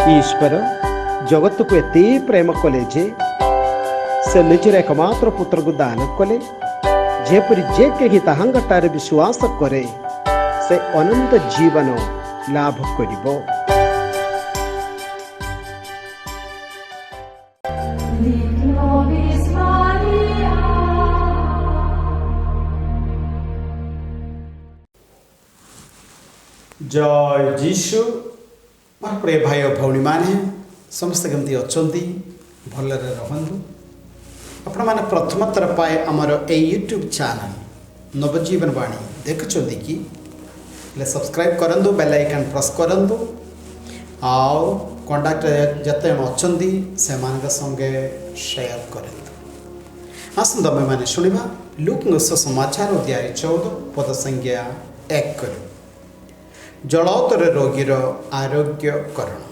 ईश्वर जगत को एते प्रेम कले जे से निजर एकमात्र पुत्र को दान कले जेपरि जे केही ताहांगटारे विश्वास करे से अनंत जीवन लाभ करिबो। जय जीशु मोर प्रिय भाई और भौणी माने समस्त केमती अछंती भलरे रहंतु। आपण माने प्रथम थर पाए हमर ए यूट्यूब चैनल नवजीवन वाणी देखुछंती कि ले सब्सक्राइब करंतु, बेल आइकन प्रेस करंतु आउ कांटेक्ट जते अछंती से मानक संगे शेयर करंतु। आसंत हम माने सुनिबा लूका समाचार अध्याय 14 पद संज्ञा 1 कर जलौतर रोगीर आरोग्यकरण।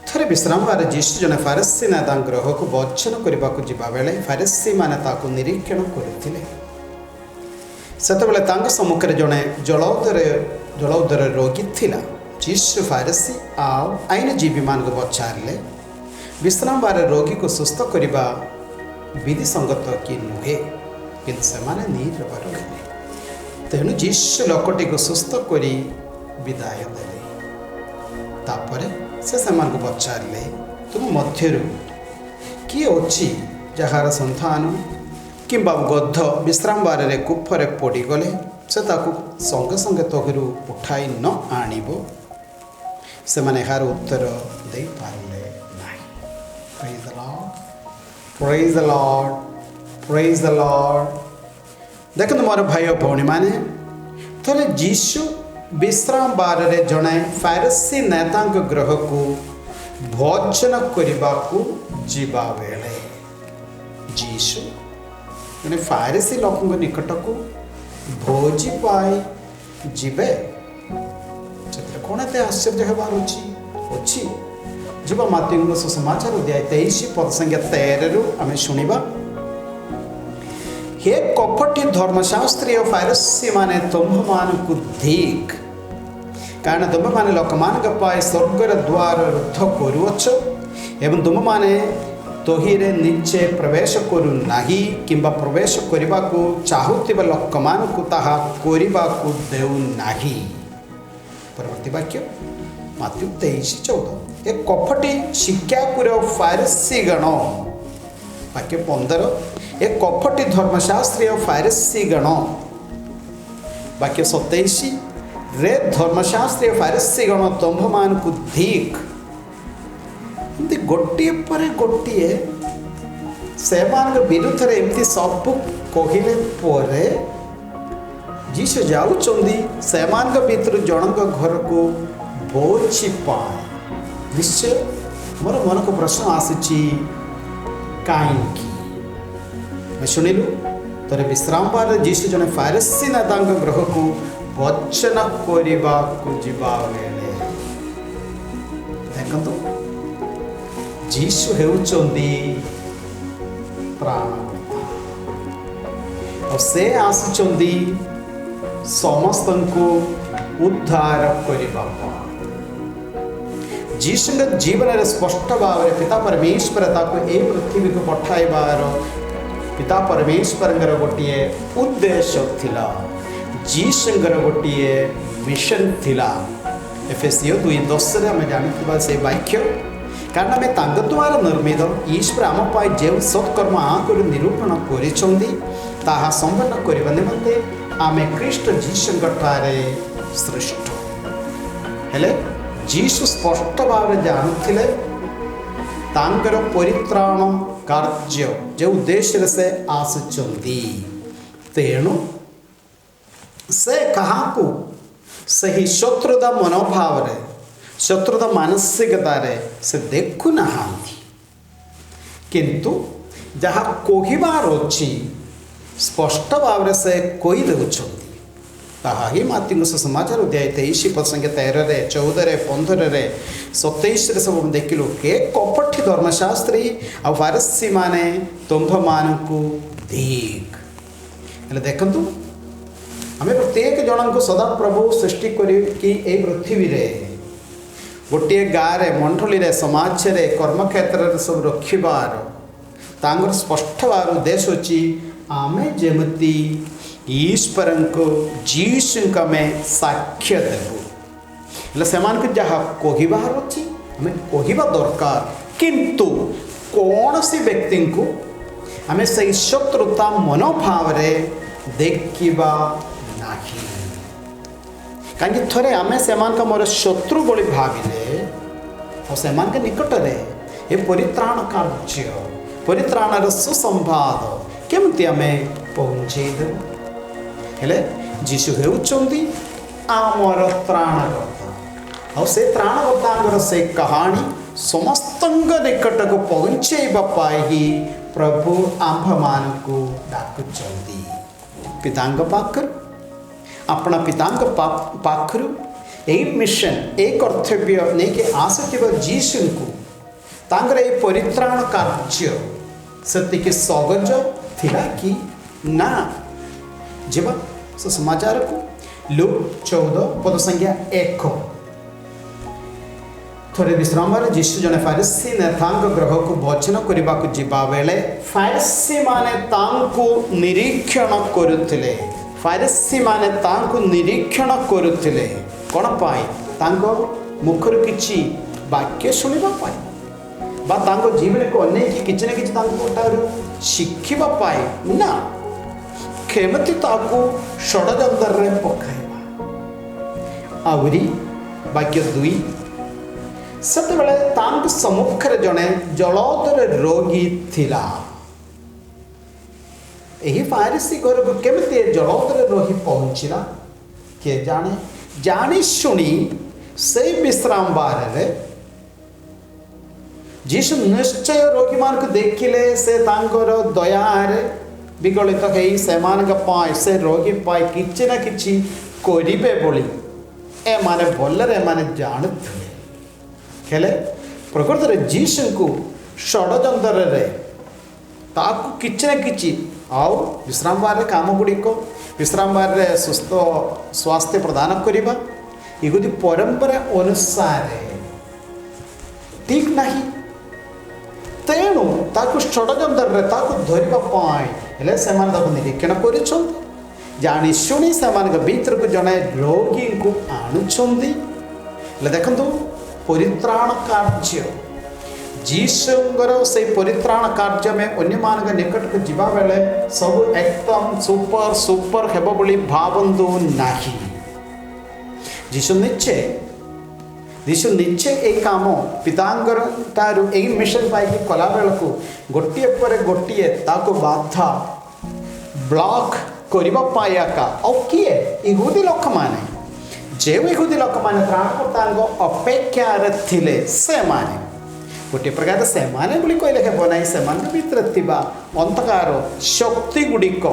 थरे विश्राम बार जीशु जने फारसी नेता ग्रह को भोजन करने को जिबा बेले फारसी माने ताको निरीक्षण करथिले। सेतबेले तांग सम्मुखरे जने जलौदर रोगी थिला। जीशु फारसी आउ आईनजीवी मान को पचारले विश्राम बार रोगी को सुस्थ करबा विधि संगत कि नुहे, किंतु सेमाने निर्भर रहिले। तेणु जीशु लोकटी को सुस्थ करी विदाय देले। तापरे से समान को पचारले तुम मध्यरु किए अछि जहार संतान किंबा गध विश्राम बार रे कुफरे पड़ी गले से ताकू संगे संगे तोहरु उठाई न आनिबो। से माने हार उत्तर दे पारले नाही। Praise the Lord, praise the Lord, praise the Lord. देखो मोर भाई और भौणी माने थरे जीशु विश्राम बार रे जने फारसी नेता ग्रह को भोजन करने को जीवा बेले जीशु जने फारसी लोक निकट को भोजी पाई जीवे कौन एत आश्चर्य होबार अच्छी जीवा मातृ समाचार अध्याय 23 पद संख्या 13 रु आम शुणा। हे कपटी धर्मशास्त्री और फारसी माने तुम्भ मान को धिक, कारण तुम माने लोक मान पाए स्वर्गर द्वार रुद्ध करुअछ एवं तुम माने तोहिरे निचे प्रवेश करू नाही किंबा प्रवेश करने को चाहूथिबा लोक मान को ताहा करबा को देउ नाही। परवर्ती वाक्य मातृ 23:14। ए कपटी शिक्षाकुर फारसी गण वाक्य 15। ए कपटी धर्मशास्त्री और फारसी गण वाक्य 27। रे धर्मशास्त्री फारसी गण तुम्भ मान को धिक। गोटे पर गोटे से विरुद्ध एमती सब कहले परे जीशु जाऊँगी से भर जनक घर को भोजी पाए। निश्चय मोर मन को प्रश्न आसी कहीं शुणिलु तोरे विश्राम बार जीशु जने फारसी नेता ग्रह को भोजन करने को जीवा बेले देखो जीशु हेउचंदी प्राण और से आसुचंदी समस्त को उद्धार करबा। जीशु जीवन में स्पष्ट भाव में पिता परमेश्वर ताको ए पृथ्वी को पठाइबार पिता परमेश्वर गोटे उद्देश्य थिला। जीशुंगर गोटे मिशन थिला। एफएससी 2:10 रे आम जानिथिबा से वाक्य, कारण आम तांग द्वारा निर्मित ईश्वर आम पाई जो सत्कर्म आकर निरूपण करिसंदी ताहा संपन्न करबा निमंते आमे ख्रीष्ट जीशुंगठारे सृष्ट हेले। जीशु स्पष्ट भाव में जानुथिले तांकर परित्राण कार्य जो उद्देश्य से आसुचंदी। तेणु से कहा को सही शत्रुता मनोभाव रे शत्रुता मानसिकता रे से देखु नहांती, किंतु जहाँ कहबार अच्छी स्पष्ट भाव में से कही देउछंती। ताहा ही मातृ समाचार अध्याय 23 पद संख्या 13 रे 14 रे 15 रे 27 रे सब देखिलु के कपटी धर्मशास्त्री आ फारसी माने तुम्भ मान को धिक। हेले देखंतु आम प्रत्येक जन को सदा प्रभु सृष्टि कर पृथ्वी रे गोटे गाँव मंडली समाज रे कर्मक्षेत्र सब रखिबार तांगर स्पष्ट बार उद्देश्य होची आमे जेमती ईश्वर को जीसु का में साक्ष्य देबु ले समान को जहाँ कहबार अच्छी आम कहवा दरकार किंतु कौन सी व्यक्ति को आम से शत्रुता मनोभाव देखा नहीं कहीं थे आम से मोर शत्रु बोली भाविले और से निकट में ये परित्राण कार्य परित्राणर सुसंवाद केमती आम पहुँचे हेले जीशु हेउचंदी आमर त्राणकर्ता और से त्राणकर्ता से कहानी समस्त निकट को पहुँचेबा ही प्रभु आंभ मान को डाकुचंदी पितांग पाखर अपना पितांग पाखरु यही मिशन एक कर्तव्य नहीं कि आसुथिबा जीशु को तांगर ए परित्राण कार्य सत्य सहज थिला कि ना जीवा से समाचार को लूक 14 पद संख्या 1 थोड़े विश्राम जीशु जने फारिसी नेतांग ग्रह को भोजन करने को जीवा बेले फारिसी माने तांको निरीक्षण करुथिले फारिसी माने तांको निरीक्षण करुथिले कोन पाई तांको मुखर किछि वाक्य सुनिबा पाई बा तांको जीवन को अनेक किछि न किछि तांको तारु शिखिबा पाई ना केमती ताकू षडयंत्र रे पकाइबा आवरी वाक्य 2 सते बेले तांक सम्मुख रे जने जलौतर रोगी थिला एही फारिसी घर को केमती जलौतर रोगी पहुंचिला के जाने जानी सुनी से विश्राम बार रे जीशु निश्चय रोगी मान को देखिले से तांकर दया रे विगलित है से रोगी पाई किसी ना कि करेंगे बोली ए माने भलरे माने जानुले हेले प्रकृत में जीशु को षडयंत्र ताकू किसी ना कि आउ विश्राम बार काम गुड़िक विश्राम बार सुस्थ स्वास्थ्य प्रदान करवा युदी परंपरा अनुसार ठीक नहीं तेणु ताकू षडयंत्र धरने से निरीक्षण कर जानी शुणी से भीतर को जड़े रोगी को आणुंट देखु परित्राण कार्य जीशुर से परित्राण कार्य में अन्य मान निकट को जीवा बेले सब एकदम सुपर सुपर हेब बोली भावंतु नहीं जीशु निश्चय यही काम पितांगर तारू यही मिशन पाई कला बेलू गोटे पर गोटे ताको बाधा ब्लॉक करने का और किए इहुदी लोक मैंने जो इहुदी लोक मैंने त्राणकर्ता अपेक्षा थे से माने गोटे प्रकार से माने बोली कहले हेब नहीं से भीतर थिबा अंधकार शक्ति गुड़िक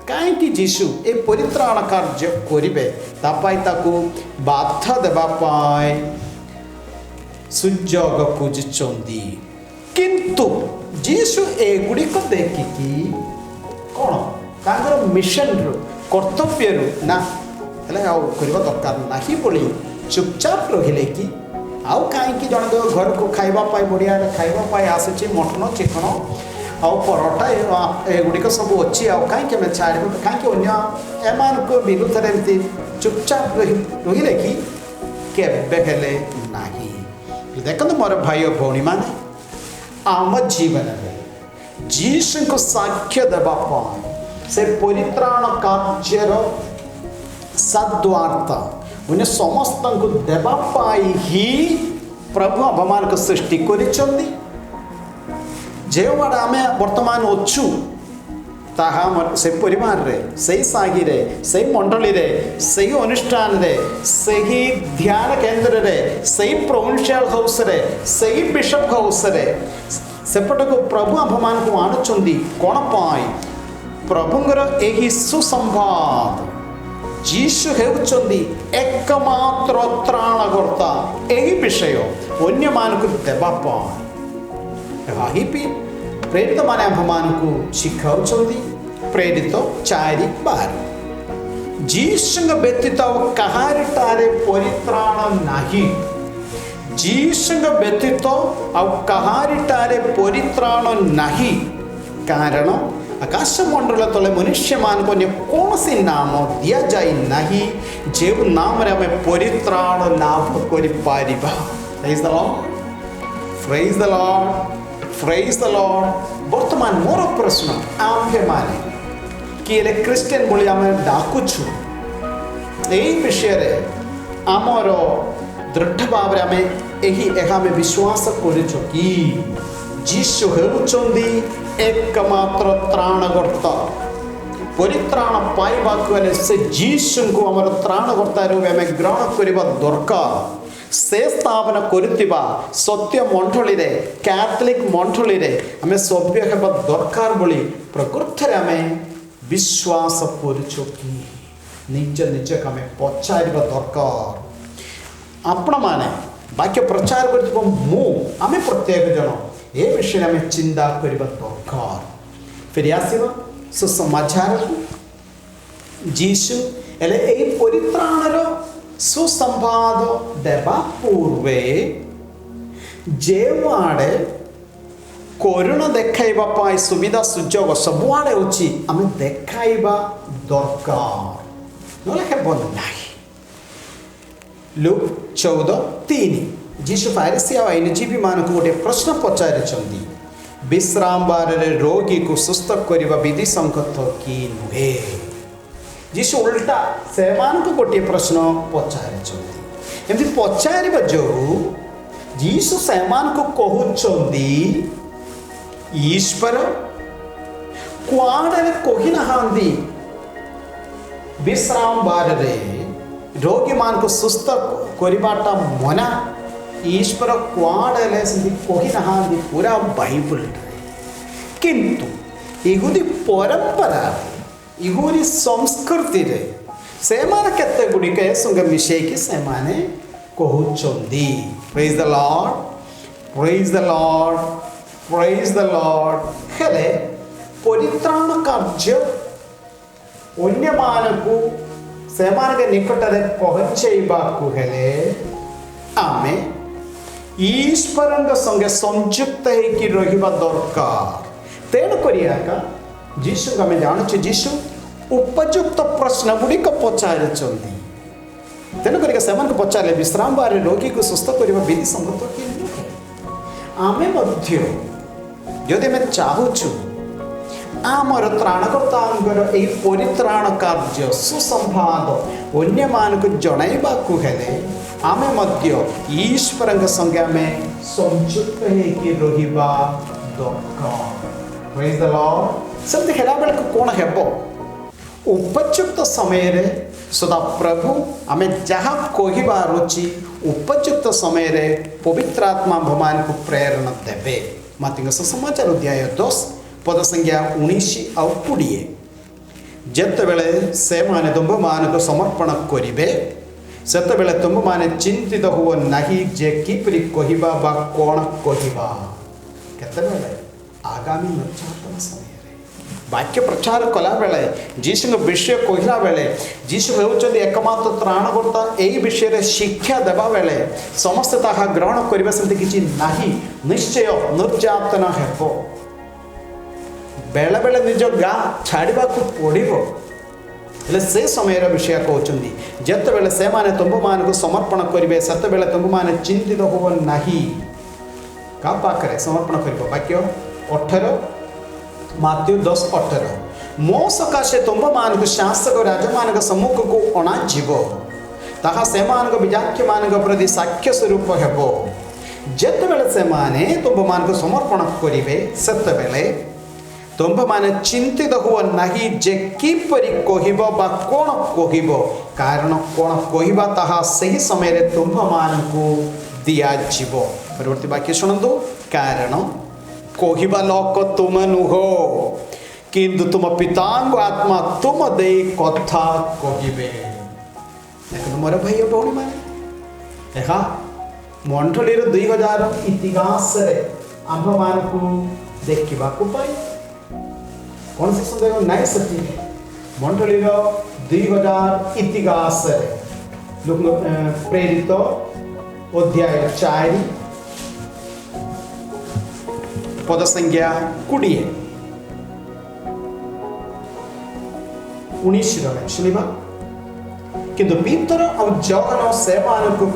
कहीं जीशु ए परित्राण कार्य करेंगे ताकू बाधा देवाई सुजोग खोजुंट किंतु जीशु एगुड़िक देखिकी कौन तांकर मिशन कर्तव्य ना करवा दरकार नहीं बोली चुपचाप रहिले कि आउ कहीं जन घर को खावाई बढ़िया खावाई आसूँ मटन चिकन आउ परोटा एगुड़िक सब अच्छी कहीं छाड़ कहीं एम विरुद्ध एमती चुपचाप रहिले कि केबे नहीं देखो मोर भाई और भौणी मैंने आम जीवन में जीशु को साक्ष्य देवाई से परित्राण कार्यर सद्वार्ता उन्हें समस्त को देवाई ही प्रभु आम को सृष्टि कर आम बर्तमान अच्छु ताहा से परिवार रे सही सागी रे सही मंडली रे सही अनुष्ठान रे सही ध्यान केंद्र रे सही प्रोविंशियल हाउस रे सही बिशप हाउस रे सेपट को प्रभु आम को आणुंट कौन पाई प्रभुंर यही सुसंवाद जीशु हेउचंदी एकमात्र त्राणकर्ता यही विषय अन्य मान को देवा पाई प्रेरित माने आम को शिखाउचंदी प्रेरित 4:12 जीशु व्यतीत कहारिटारे परित्राण नहीं जीशुଙ୍କ ବ୍ୟତୀତ ଆଉ କାହାରିଟାରେ ପରିତ୍ରାଣ ନାହିଁ କାରଣ ଆକାଶ ମଣ୍ଡଳ ତଳେ ମନୁଷ୍ୟମାନଙ୍କ ଅନ୍ୟ କୌଣସି ନାମ ଦିଆଯାଇ ନାହିଁ ଯେଉଁ ନାମରେ ଆମେ ପରିତ୍ରାଣ ଲାଭ କରିପାରିବା। ପ୍ରେଜ୍ ଦ ଲର୍ଡ, ପ୍ରେଜ୍ ଦ ଲର୍ଡ, ପ୍ରେଜ୍ ଦ ଲର୍ଡ। ବର୍ତ୍ତମାନ ମୋର ପ୍ରଶ୍ନ, ଆମ୍ଭେମାନେ କିଏ ଖ୍ରୀଷ୍ଟିଆନ ବୋଲି ଆମେ ଡାକୁଛୁ, ଏହି ବିଷୟରେ ଆମର ଦୃଢ଼ ଭାବରେ ଆମେ ଏହା ଆମେ ବିଶ୍ୱାସ କରୁଛୁ କି ଯୀଶୁ ହେଉଛନ୍ତି ଏକମାତ୍ର ତ୍ରାଣକର୍ତ୍ତା। ପରିତ୍ରାଣ ପାଇବାକୁ ହେଲେ ସେ ଯୀଶୁଙ୍କୁ ଆମର ତ୍ରାଣକର୍ତ୍ତା ରୂପେ ଆମେ ଗ୍ରହଣ କରିବା ଦରକାର। ସେ ସ୍ଥାପନ କରୁଥିବା ସତ୍ୟ ମଣ୍ଡଳୀରେ, କ୍ୟାଥୋଲିକ ମଣ୍ଡଳୀରେ ଆମେ ସଭ୍ୟ ହେବା ଦରକାର ବୋଲି ପ୍ରକୃତରେ ଆମେ ବିଶ୍ୱାସ କରୁଛୁ କି? ନିଜ ନିଜକୁ ଆମେ ପଚାରିବା ଦରକାର। ଆପଣମାନେ ବାକ୍ୟ ପ୍ରଚାର କରୁଥିବା ଆମେ ପ୍ରତ୍ୟେକ ଜଣ ଏ ବିଷୟରେ ଆମେ ଚିନ୍ତା କରିବା ଦରକାର। ଫେରି ଆସିବା ସୁସମାଚାରକୁ। ଯୀଶୁ ହେଲେ ଏହି ପରିତ୍ରାଣର ସୁସମ୍ବାଦ ଦେବା ପୂର୍ବେ ଯେଉଁଆଡ଼େ କରୁଣା ଦେଖାଇବା ପାଇଁ ସୁବିଧା ସୁଯୋଗ ସବୁଆଡ଼େ ଅଛି ଆମେ ଦେଖାଇବା ଦରକାର, ନହେଲେ ହେବ ନାହିଁ। ଲୁକ୍ 14:3 ଯୀଶୁ ଫାରିସୀ ଆଉ ଆଇନଜୀବୀମାନଙ୍କୁ ଗୋଟିଏ ପ୍ରଶ୍ନ ପଚାରିଛନ୍ତି, ବିଶ୍ରାମ ବାରରେ ରୋଗୀକୁ ସୁସ୍ଥ କରିବା ବିଧି ସଙ୍ଗତ କି ନୁହେଁ? ଯୀଶୁ ଉଲ୍ଟା ସେମାନଙ୍କୁ ଗୋଟିଏ ପ୍ରଶ୍ନ ପଚାରିଛନ୍ତି। ଏମିତି ପଚାରିବା ଯୋଗୁଁ ଯୀଶୁ ସେମାନଙ୍କୁ କହୁଛନ୍ତି ଈଶ୍ୱର କୁଆଡ଼େ କହିନାହାନ୍ତି ବିଶ୍ରାମ ବାରରେ ରୋଗୀମାନଙ୍କୁ ସୁସ୍ଥ କରିବାଟା ମନା। ଈଶ୍ୱର କୁଆଡ଼େ ହେଲେ ସେମିତି କହିନାହାନ୍ତି ପୁରା ବାଇବଲରେ। କିନ୍ତୁ ଇହୁଦୀ ପରମ୍ପରାରେ, ଇହୁଦୀ ସଂସ୍କୃତିରେ ସେମାନେ କେତେ ଗୁଡ଼ିକ ସଙ୍ଗେ ମିଶେଇକି ସେମାନେ କହୁଛନ୍ତି। ପ୍ରେଜ୍ ଦ ଲର୍ଡ, ପ୍ରେଜ୍ ଦ ଲର୍ଡ, ପ୍ରେଜ୍ ଦ ଲର୍ଡ। ହେଲେ ପରିତ୍ରାଣ କାର୍ଯ୍ୟ ଅନ୍ୟମାନଙ୍କୁ ସେମାନଙ୍କ ନିକଟରେ ପହଞ୍ଚାଇବାକୁ ହେଲେ ଆମେ ଈଶ୍ୱରଙ୍କ ସଙ୍ଗେ ସଂଯୁକ୍ତ ହେଇକି ରହିବା ଦରକାର। ତେଣୁକରି ଆକା ଯୀଶୁଙ୍କୁ ଆମେ ଜାଣୁଛୁ ଯୀଶୁ ଉପଯୁକ୍ତ ପ୍ରଶ୍ନ ଗୁଡ଼ିକ ପଚାରିଛନ୍ତି। ତେଣୁକରି ସେମାନଙ୍କୁ ପଚାରିଲେ ବିଶ୍ରାମ ବାରରେ ରୋଗୀକୁ ସୁସ୍ଥ କରିବା ବିଧି ସଙ୍ଗତ କି ନୁହେଁ? ଆମେ ମଧ୍ୟ ଯଦି ଆମେ ଚାହୁଁଛୁ ଆମର ତ୍ରାଣକର୍ତ୍ତାଙ୍କର ଏହି ପରିତ୍ରାଣ କାର୍ଯ୍ୟ ସୁସମ୍ବାଦ ଅନ୍ୟମାନଙ୍କୁ ଜଣାଇବାକୁ ହେଲେ ଆମେ ମଧ୍ୟ ଈଶ୍ୱରଙ୍କ ସଙ୍ଗେ ଆମେ ସଂଯୁକ୍ତ ହେଇକି ରହିବା ଦରକାର। ପ୍ରେଜ୍ ଦ ଲର୍ଡ। ସେମିତି ହେଲା ବେଳକୁ କ'ଣ ହେବ? ଉପଯୁକ୍ତ ସମୟରେ ସଦାପ୍ରଭୁ ଆମେ ଯାହା କହିବାର ଅଛି ଉପଯୁକ୍ତ ସମୟରେ ପବିତ୍ର ଆତ୍ମା ଆମ୍ଭମାନଙ୍କୁ ପ୍ରେରଣା ଦେବେ। ମାର୍କୋଙ୍କ ସୁସମାଚାର ଅଧ୍ୟାୟ 10 ପଦ ସଂଖ୍ୟା 19 ଆଉ 20। ଯେତେବେଳେ ସେମାନେ ତୁମ୍ଭମାନଙ୍କୁ ସମର୍ପଣ କରିବେ ସେତେବେଳେ ତୁମ୍ଭମାନେ ଚିନ୍ତିତ ହୁଅ ନାହିଁ ଯେ କିପରି କହିବା ବା କ'ଣ କହିବା। କେତେବେଳେ? ଆଗାମୀ ନିର୍ଯାତନା ସମୟରେ ବାକ୍ୟ ପ୍ରଚାର କଲାବେଳେ ଯୀଶୁଙ୍କ ବିଷୟ କହିଲା ବେଳେ ଯୀଶୁ ହେଉଛନ୍ତି ଏକମାତ୍ର ତ୍ରାଣକର୍ତ୍ତା ଏହି ବିଷୟରେ ଶିକ୍ଷା ଦେବା ବେଳେ ସମସ୍ତେ ତାହା ଗ୍ରହଣ କରିବା ସେମିତି କିଛି ନାହିଁ। ନିଶ୍ଚୟ ନିର୍ଯାତନା ହେବ, ବେଳେ ବେଳେ ନିଜ ଗାଁ ଛାଡ଼ିବାକୁ ପଡ଼ିବ। ହେଲେ ସେ ସମୟର ବିଷୟ କହୁଛନ୍ତି ଯେତେବେଳେ ସେମାନେ ତୁମ୍ଭମାନଙ୍କୁ ସମର୍ପଣ କରିବେ ସେତେବେଳେ ତୁମ୍ଭମାନେ ଚିନ୍ତିତ ହୁଅ ନାହିଁ। କାହା ପାଖରେ ସମର୍ପଣ କରିବ? ବାକ୍ୟ 18 ମାର୍କୋ 10:18 ମୋ ସକାଶେ ତୁମ୍ଭମାନଙ୍କୁ ଶାସକ ରାଜାମାନଙ୍କ ସମ୍ମୁଖକୁ ଅଣାଯିବ, ତାହା ସେମାନଙ୍କ ବିଜାକ୍ଷମାନଙ୍କ ପ୍ରତି ସାକ୍ଷ୍ୟ ସ୍ୱରୂପ ହେବ। ଯେତେବେଳେ ସେମାନେ ତୁମ୍ଭମାନଙ୍କୁ ସମର୍ପଣ କରିବେ ସେତେବେଳେ ତୁମ୍ଭମାନେ ଚିନ୍ତିତ ହୁଅ ନାହିଁ ଯେ କିପରି କହିବ ବା କ'ଣ କହିବ, କାରଣ କ'ଣ କହିବା ତାହା ସେହି ସମୟରେ ତୁମ୍ଭମାନଙ୍କୁ ଦିଆଯିବ। ପରବର୍ତ୍ତୀ ବାକ୍ୟ ଶୁଣନ୍ତୁ, କାରଣ କହିବା ଲୋକ ତୁମେ ନୁହଁ କିନ୍ତୁ ତୁମ ପିତାଙ୍କ ଆତ୍ମା ତୁମ ଦେଇ କଥା କହିବେ। ଦେଖନ୍ତୁ ମୋର ଭାଇ ଓ ଭଉଣୀମାନେ, ଏହା ମଣ୍ଡଳୀର 2000 ଇତିହାସରେ ଆମ୍ଭମାନଙ୍କୁ ଦେଖିବାକୁ ପାଇ କୌଣସି ସନ୍ଦେହ ନାହିଁ। ସେଠି ମଣ୍ଡଳୀର 2000 ଇତିହାସରେ ପ୍ରେରିତ अध्याय 4 पद संख्या 20 19 शुणिबा किंतु पीतर और जौन से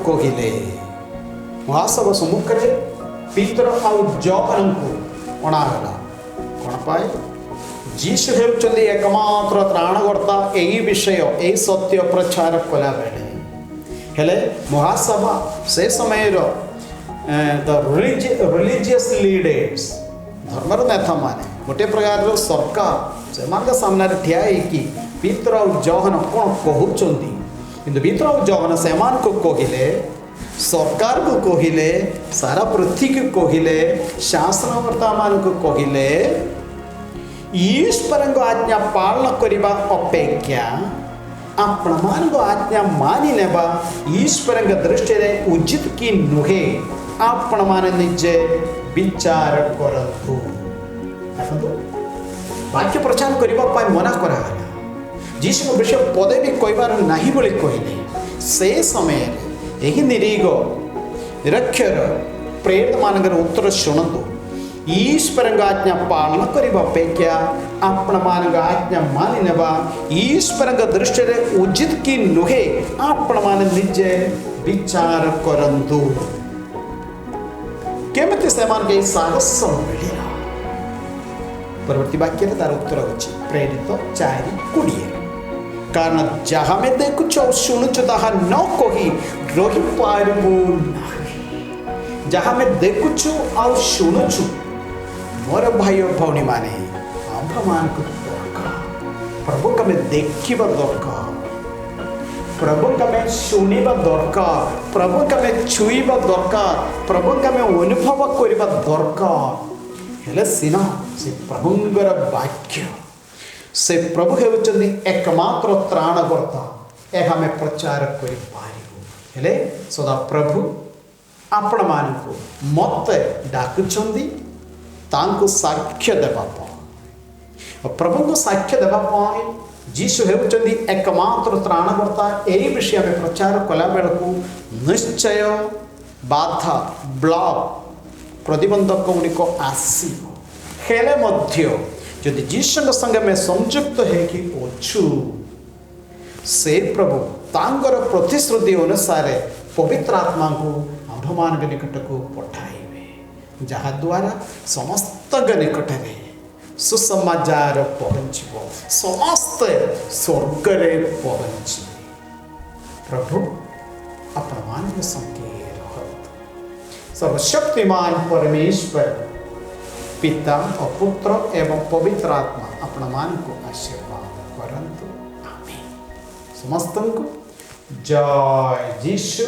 कहले महासभा सम्मुखें पीतर और जौन को अणागला कौन पाए जीशु हेउचंदी एकमात्र त्राणकर्ता यही विषय यही सत्य प्रचार कला बेले हेले महासभा से समय द रिलीजियस लीडर्स धर्मर नेता माने गोटे प्रकार सरकार से सामने ठिया कि पीतर और जौन कौन कहते किंतु पीतर और जौन से कहले सरकार को कहले सारा पृथ्वी को कहले शासनकर्ता मान को कहले ईश्वर आज्ञा पालन करने अपेक्षा आपण मान आज्ञा मानि नेबा ईश्वर दृष्टि उचित कि नुहे आपण मान निजे विचार करतु वाक्य प्रचार करने मना कराला जीशु विषय पदे भी कहबार नहीं बोली कहले से समय यही निरक्षर प्रेत मानकर उत्तर शुणु ईश्वर आज्ञा पालन करने अपेक्षा आपण मान आज्ञा मानि नेबा ईश्वर दृष्टि उचित कि नुहे आपण मान निजे विचार करंतु केमति से साहस मिला परवर्ती वाक्य तार उत्तर अच्छी प्रेरित 4:20 कारण जहाँ में देखुच और शुणुच ताहा न कही रही पारबू जहाँ में देखुच और शुणुचु मोर भाई और भौणी माने आंभ मान को दरकार प्रभु कमे देखिबा दरकार प्रभु कमे शुणिबा दरकार प्रभु कमे छुईबा दरकार प्रभु कमे अनुभव करिबा दरकार हेले सिना से प्रभुंगर वाक्य से प्रभु हेउचंदी एकमात्र त्राणकर्ता एहा में प्रचार करि पारिबो हेले सदा प्रभु आपण मानकु मते डाकुचंदी तांको साक्ष्य देबा प्रभु को साक्ष्य देबा जीशु हेउचंदी एकमात्र त्राणकर्ता एही विषय में प्रचार कला बेलकु निश्चय बाधा ब्लॉक प्रतिबंधक गुड़िक आसो हेले मध्य जदि जीशु संगे में संयुक्त है से प्रभु तांगर प्रतिश्रुति अनुसार पवित्र आत्मा को आंभमान निकट को पठाइबे जहाँ द्वारा समस्त निकट में सुसमाचार पहुँचब समस्त स्वर्ग पहुँचे प्रभु आपण मान संगे सर्वशक्तिमान परमेश्वर पिता और पुत्र एवं पवित्र आत्मा अपना मान को आशीर्वाद करंतु आमीन समस्त को जय जीशु।